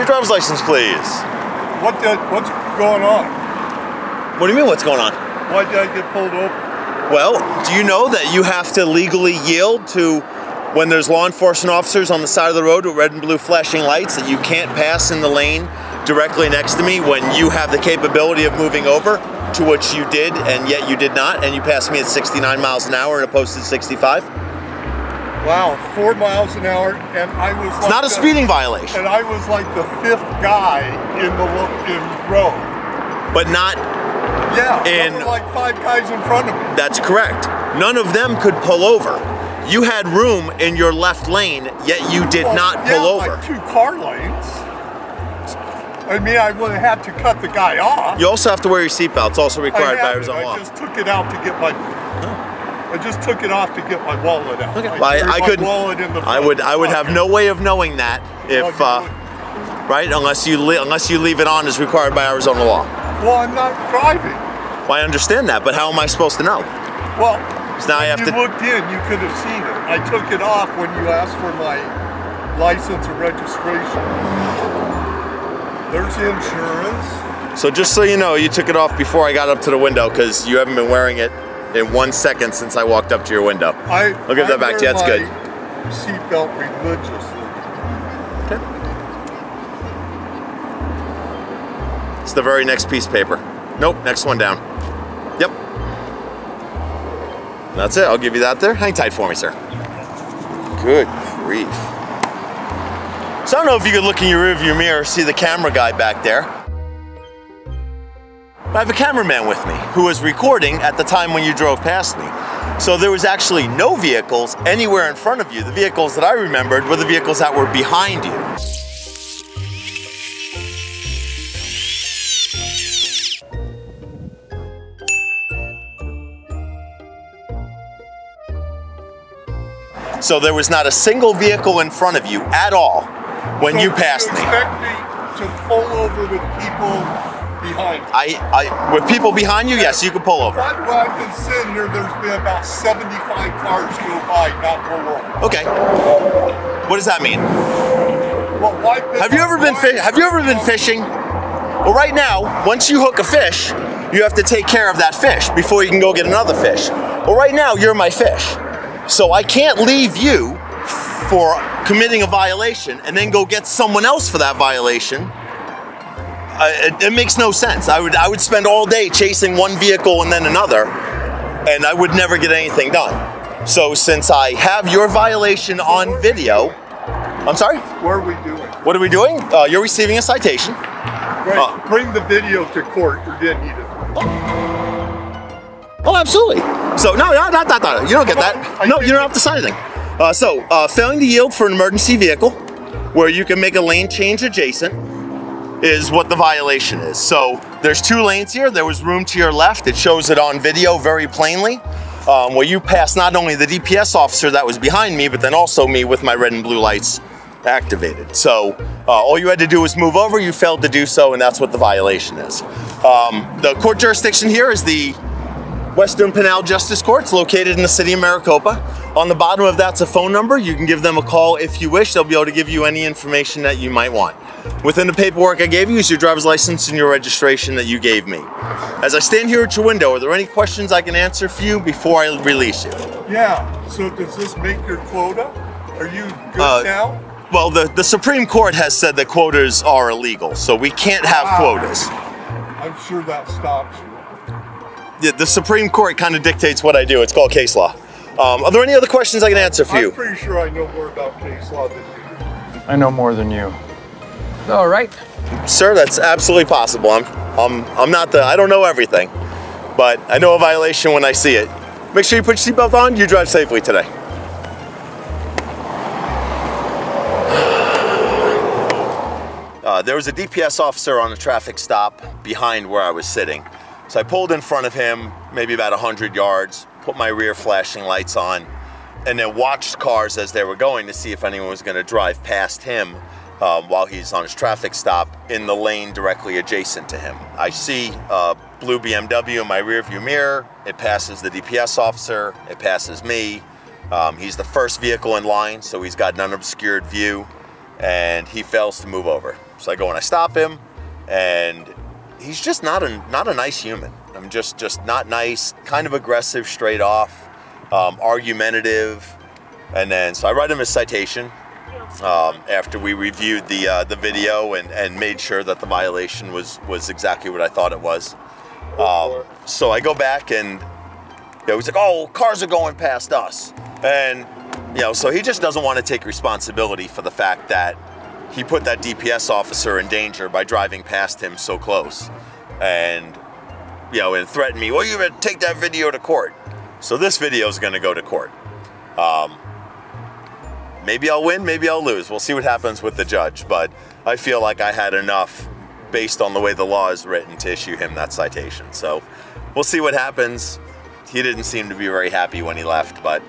Your driver's license, please. What's going on? What do you mean, what's going on? Why did I get pulled over? Well, do you know that you have to legally yield to when there's law enforcement officers on the side of the road with red and blue flashing lights, that you can't pass in the lane directly next to me when you have the capability of moving over, to which you did, and yet you did not, and you passed me at 69 miles an hour in a posted 65? Wow, 4 miles an hour, and I was It's not a speeding violation. And I was like the 5th guy in row. But not there were like 5 guys in front of me. That's correct. None of them could pull over. You had room in your left lane, yet you did not pull over. Like 2 car lanes. I mean, I would have had to cut the guy off. You also have to wear your seatbelt. It's also required by Arizona law. I just took it out to get my. I just took it off to get my wallet out. Okay. I would have no way of knowing that if right, unless you leave it on as required by Arizona law. Well, I'm not driving. Well, I understand that, but how am I supposed to know? Well, now I have if you looked in, you could have seen it. I took it off when you asked for my license and registration. There's the insurance. So just so you know, you took it off before I got up to the window because you haven't been wearing it in 1 second since I walked up to your window. I'll give that back to you. That's good. Seatbelt religiously. Okay. It's the very next piece of paper. Nope, next one down. Yep. That's it. I'll give you that there. Hang tight for me, sir. Good grief. So I don't know if you could look in your rearview mirror, see the camera guy back there. I have a cameraman with me who was recording at the time when you drove past me. So there was actually no vehicles anywhere in front of you. The vehicles that I remembered were the vehicles that were behind you. So there was not a single vehicle in front of you at all when you passed me. You expect me to pull over with people behind me? With people behind you, yes, you can pull over. I've been sitting there, there's been about 75 cars go by, not pull over. Okay. What does that mean? Well, have you ever been fishing? Well, right now, once you hook a fish, you have to take care of that fish before you can go get another fish. Well, right now, you're my fish. So I can't leave you for committing a violation and then go get someone else for that violation. It makes no sense. I would spend all day chasing one vehicle and then another, and I would never get anything done. So since I have your violation on video, I'm sorry? What are we doing? What are we doing? You're receiving a citation. Right. Bring the video to court. You didn't need it. Oh, absolutely. So, no, you don't get that. No, you don't have to sign anything. Failing to yield for an emergency vehicle where you can make a lane change adjacent is what the violation is. So, there's 2 lanes here. There was room to your left. It shows it on video very plainly. Where you passed not only the DPS officer that was behind me, but then also me with my red and blue lights activated. So, all you had to do was move over. You failed to do so, and that's what the violation is. The court jurisdiction here is the Western Pinal Justice Court's located in the city of Maricopa. On the bottom of that's a phone number. You can give them a call if you wish. They'll be able to give you any information that you might want. Within the paperwork I gave you is your driver's license and your registration that you gave me. As I stand here at your window, are there any questions I can answer for you before I release you? Yeah, so does this make your quota? Are you good now? Well, the Supreme Court has said that quotas are illegal, so we can't have quotas. I'm sure that stops you. The Supreme Court kind of dictates what I do. It's called case law. Are there any other questions I can answer for you? I'm pretty sure I know more about case law than you. I know more than you. All right. Sir, that's absolutely possible. I don't know everything, but I know a violation when I see it. Make sure you put your seatbelt on. You drive safely today. There was a DPS officer on a traffic stop behind where I was sitting. So I pulled in front of him, maybe about 100 yards, put my rear flashing lights on, and then watched cars as they were going to see if anyone was going to drive past him while he's on his traffic stop in the lane directly adjacent to him. I see a blue BMW in my rearview mirror. It passes the DPS officer. It passes me. He's the first vehicle in line, so he's got an unobscured view. and he fails to move over. So I go and I stop him, and he's just not a nice human. I'm just not nice, kind of aggressive straight off, argumentative, and then so I write him a citation after we reviewed the video and made sure that the violation was exactly what I thought it was. So I go back and he's like, oh, cars are going past us, and so he just doesn't want to take responsibility for the fact that he put that DPS officer in danger by driving past him so close, and and threatened me, well, you better take that video to court. So this video is going to go to court. Maybe I'll win, maybe I'll lose. We'll see what happens with the judge, but I feel like I had enough based on the way the law is written to issue him that citation. So we'll see what happens. He didn't seem to be very happy when he left, but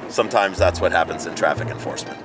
sometimes that's what happens in traffic enforcement.